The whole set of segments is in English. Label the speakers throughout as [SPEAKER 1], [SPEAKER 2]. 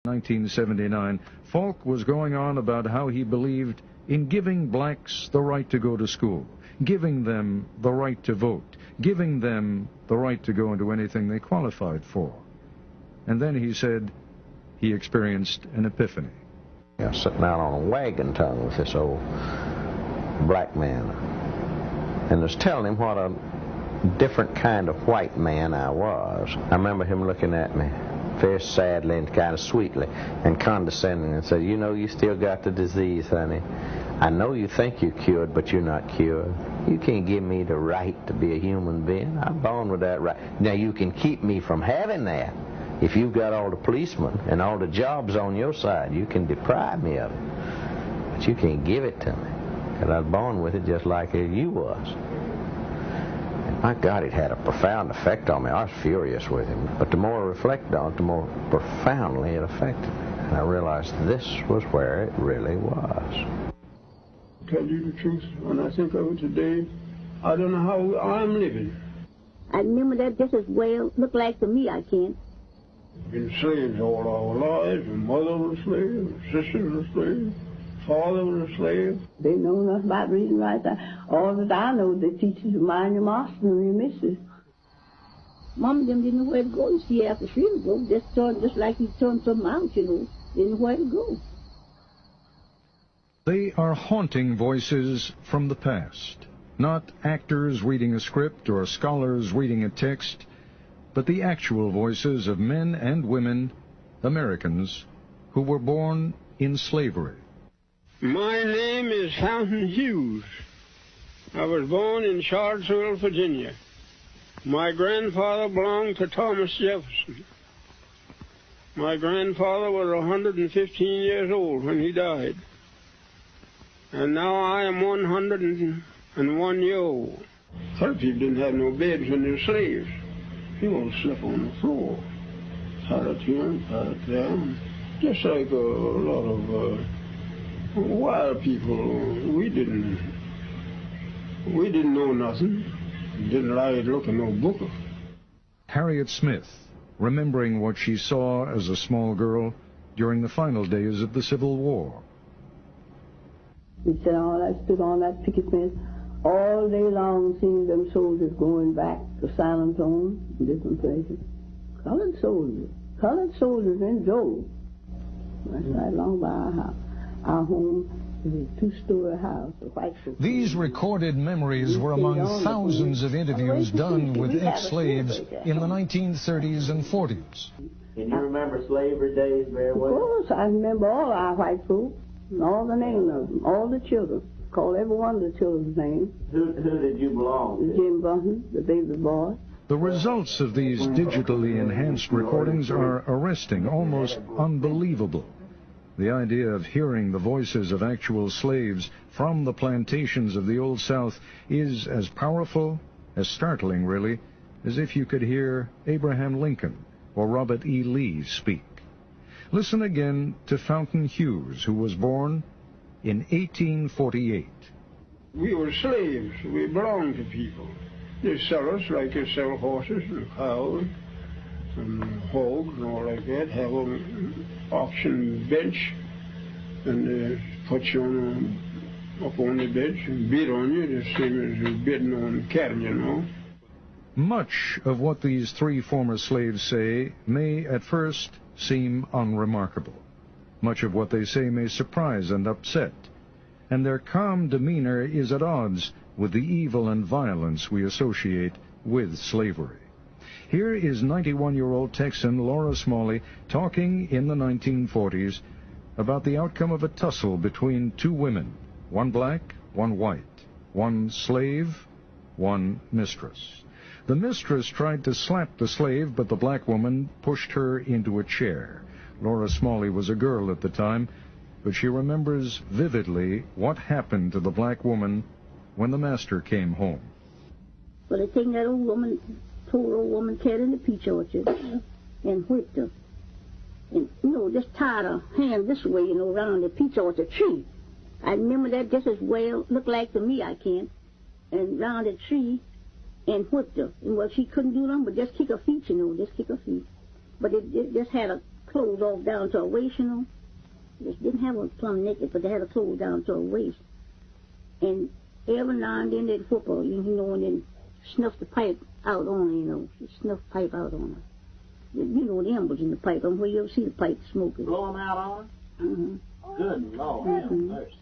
[SPEAKER 1] 1979, Falk was going on about how he believed in giving blacks the right to go to school, giving them the right to vote, giving them the right to go into anything they qualified for. And then he said he experienced an epiphany.
[SPEAKER 2] I was sitting out on a wagon tongue with this old black man, and was telling him what a different kind of white man I was. I remember him looking at me very sadly and kind of sweetly and condescending and said, "You know, you still got the disease, honey. I know you think you're cured, but you're not cured. You can't give me the right to be a human being. I'm born with that right. Now, you can keep me from having that. If you've got all the policemen and all the jobs on your side, you can deprive me of it. But you can't give it to me, because I was born with it just like you was." And my God, it had a profound effect on me. I was furious with him. But the more I reflected on it, the more profoundly it affected me. And I realized this was where it really was.
[SPEAKER 3] To tell you the truth, when I think of it today, I don't know how I'm living.
[SPEAKER 4] I remember that just as well look like to me I can.
[SPEAKER 3] Been slaves all our lives, and mother was a slave, and sister was a slave, father was a slave.
[SPEAKER 4] They know nothing about reading and writing. All that I know, they teach you to mind your master and your missus. Mom and them didn't know where to go. You see, after she would go, just like you turned something out, you know, didn't know where to go.
[SPEAKER 1] They are haunting voices from the past, not actors reading a script or scholars reading a text, but the actual voices of men and women, Americans, who were born in slavery.
[SPEAKER 3] My name is Fountain Hughes. I was born in Charlottesville, Virginia. My grandfather belonged to Thomas Jefferson. My grandfather was 115 years old when he died. And now I am 101 years old. A lot of people didn't have no beds when they were slaves. You all slept on the floor. Sat here and sat there. Just like a lot of wild people. We didn't know nothing. Didn't like to look at no book.
[SPEAKER 1] Harriet Smith, remembering what she saw as a small girl during the final days of the Civil War.
[SPEAKER 4] We said, I stood on that picket fence all day long, seeing them soldiers going back to Silent Zone and different places. Colored soldiers in droves. That's right along by our house. Our home is a two-story house, a white folks.
[SPEAKER 1] These recorded memories were among thousands of interviews done with ex-slaves in the 1930s and 40s.
[SPEAKER 5] Can you remember slavery days very well?
[SPEAKER 4] Of course, I remember all our white folks, and all the names of them, all the children. Call every one of the children's names.
[SPEAKER 5] Who did you belong to?
[SPEAKER 4] Jim Bunton, the baby boy.
[SPEAKER 1] The results of these digitally enhanced recordings are arresting, almost unbelievable. The idea of hearing the voices of actual slaves from the plantations of the Old South is as powerful, as startling really, as if you could hear Abraham Lincoln or Robert E. Lee speak. Listen again to Fountain Hughes, who was born in 1848.
[SPEAKER 3] We were slaves. We belonged to people. They sell us like they sell horses and cows and hogs and all like that. Have an auction bench, and they put you up on the bench and bid on you, the same as bidding on cattle, you know.
[SPEAKER 1] Much of what these three former slaves say may at first seem unremarkable. Much of what they say may surprise and upset, and their calm demeanor is at odds with the evil and violence we associate with slavery. Here is 91-year-old Texan Laura Smalley talking in the 1940s about the outcome of a tussle between two women, one black, one white, one slave, one mistress. The mistress tried to slap the slave, but the black woman pushed her into a chair. Laura Smalley was a girl at the time, but she remembers vividly what happened to the black woman when the master came home.
[SPEAKER 4] Well, they taken that old woman, poor old woman, carried in the peach orchard and whipped her. And, you know, just tied her hand this way, you know, around the peach orchard tree. I remember that just as well, look like to me I can, and round the tree and whipped her. And, well, she couldn't do nothing but just kick her feet, you know, just kick her feet. But it just had a clothes off down to her waist, you know. They didn't have a plumb naked, but they had a clothes down to her waist. And every now and then they'd whoop her, you know, and then snuff the pipe out on her, you know. Snuff the pipe out on her. You know, the embers in the pipe. Where you ever see the pipe smoking.
[SPEAKER 5] Blow them out on her?
[SPEAKER 4] Mm-hmm.
[SPEAKER 5] Good Lord. Mercy.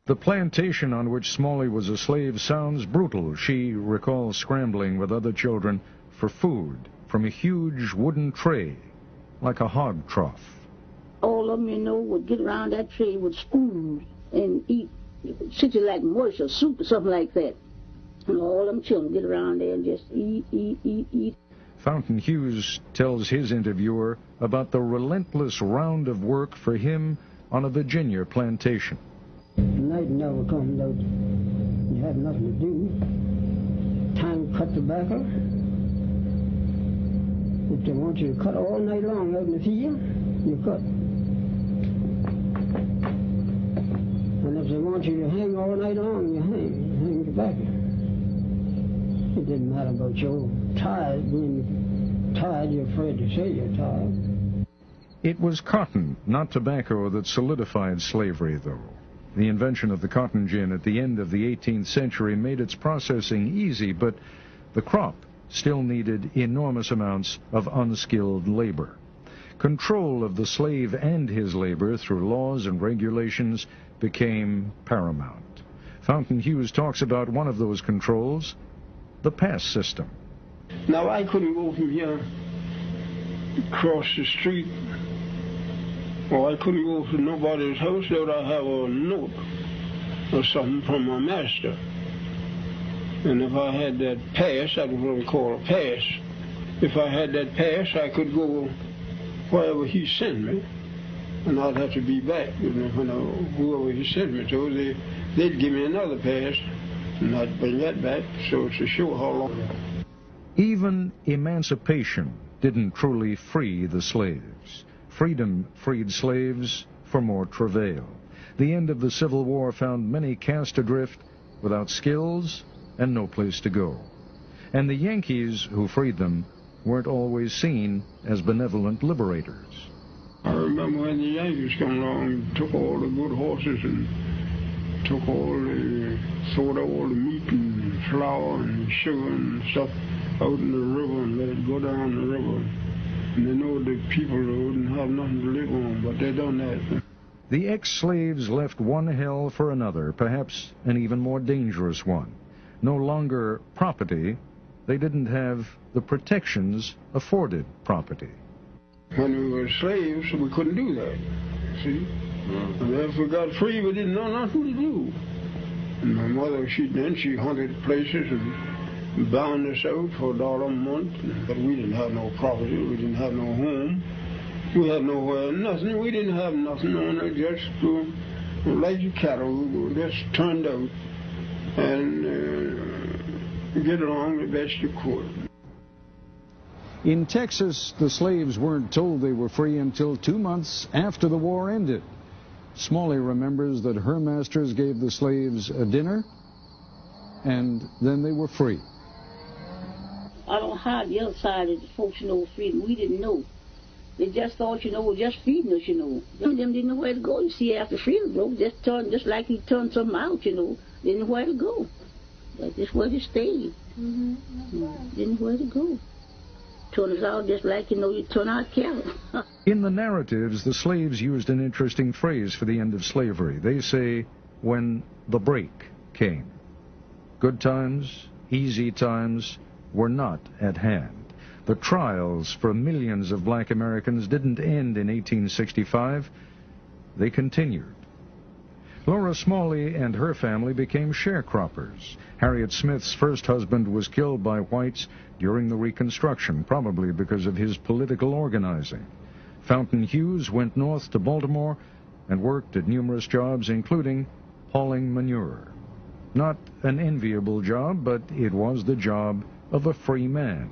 [SPEAKER 1] The plantation on which Smalley was a slave sounds brutal. She recalls scrambling with other children for food from a huge wooden tray, like a hog trough.
[SPEAKER 4] All of them, you know, would get around that tray with spoons and eat, such like mush or soup or something like that. And all them children get around there and just eat.
[SPEAKER 1] Fountain Hughes tells his interviewer about the relentless round of work for him on a Virginia plantation.
[SPEAKER 6] Night never comes out. You have nothing to do. Time to cut tobacco. If they want you to cut all night long out in the field, you cut. And if they want you to hang all night long, you hang tobacco. It didn't matter about your tired. Being tired, you're afraid to say you're tired.
[SPEAKER 1] It was cotton, not tobacco, that solidified slavery, though. The invention of the cotton gin at the end of the 18th century made its processing easy, but the crop still needed enormous amounts of unskilled labor. Control of the slave and his labor through laws and regulations became paramount. Fountain Hughes talks about one of those controls, the pass system.
[SPEAKER 3] Now, I couldn't go from here across the street, or I couldn't go to nobody's house without I have a note or something from my master. And if I had that pass, that was what we call a pass. If I had that pass, I could go wherever he sent me, and I'd have to be back. You know, whoever he sent me to, they'd give me another pass, and I'd bring that back, so to show how long.
[SPEAKER 1] Even emancipation didn't truly free the slaves. Freedom freed slaves for more travail. The end of the Civil War found many cast adrift without skills and no place to go. And the Yankees who freed them weren't always seen as benevolent liberators.
[SPEAKER 3] I remember when the Yankees come along and took all the good horses and took sold all the meat and flour and sugar and stuff out in the river and let it go down the river. And they know the people wouldn't have nothing to live on, but they done that.
[SPEAKER 1] The ex-slaves left one hell for another, perhaps an even more dangerous one. No longer property, they didn't have the protections afforded property.
[SPEAKER 3] When we were slaves, we couldn't do that, see? And if we got free, we didn't know nothing to do. And my mother, she hunted places and bound us out for $1 a month, but we didn't have no property, we didn't have no home. We had nowhere, nothing, we didn't have nothing on it, just like the cattle, we were just turned out and get along the best you could.
[SPEAKER 1] In Texas, the slaves weren't told they were free until 2 months after the war ended. Smalley remembers that her masters gave the slaves a dinner, and then they were free.
[SPEAKER 4] I don't know how the other side of the folks know freedom. We didn't know. They just thought, we're just feeding us, Some of them didn't know where to go. You see, after freedom broke, just like he turned something out, didn't know where to go. That's just where they stayed. Didn't know where to go. Turn us out just like, you turn out cattle.
[SPEAKER 1] In the narratives, the slaves used an interesting phrase for the end of slavery. They say, when the break came. Good times, easy times were not at hand. The trials for millions of black Americans didn't end in 1865. They continued. Laura Smalley and her family became sharecroppers. Harriet Smith's first husband was killed by whites during the Reconstruction, probably because of his political organizing. Fountain Hughes went north to Baltimore and worked at numerous jobs, including hauling manure. Not an enviable job, but it was the job of a free man.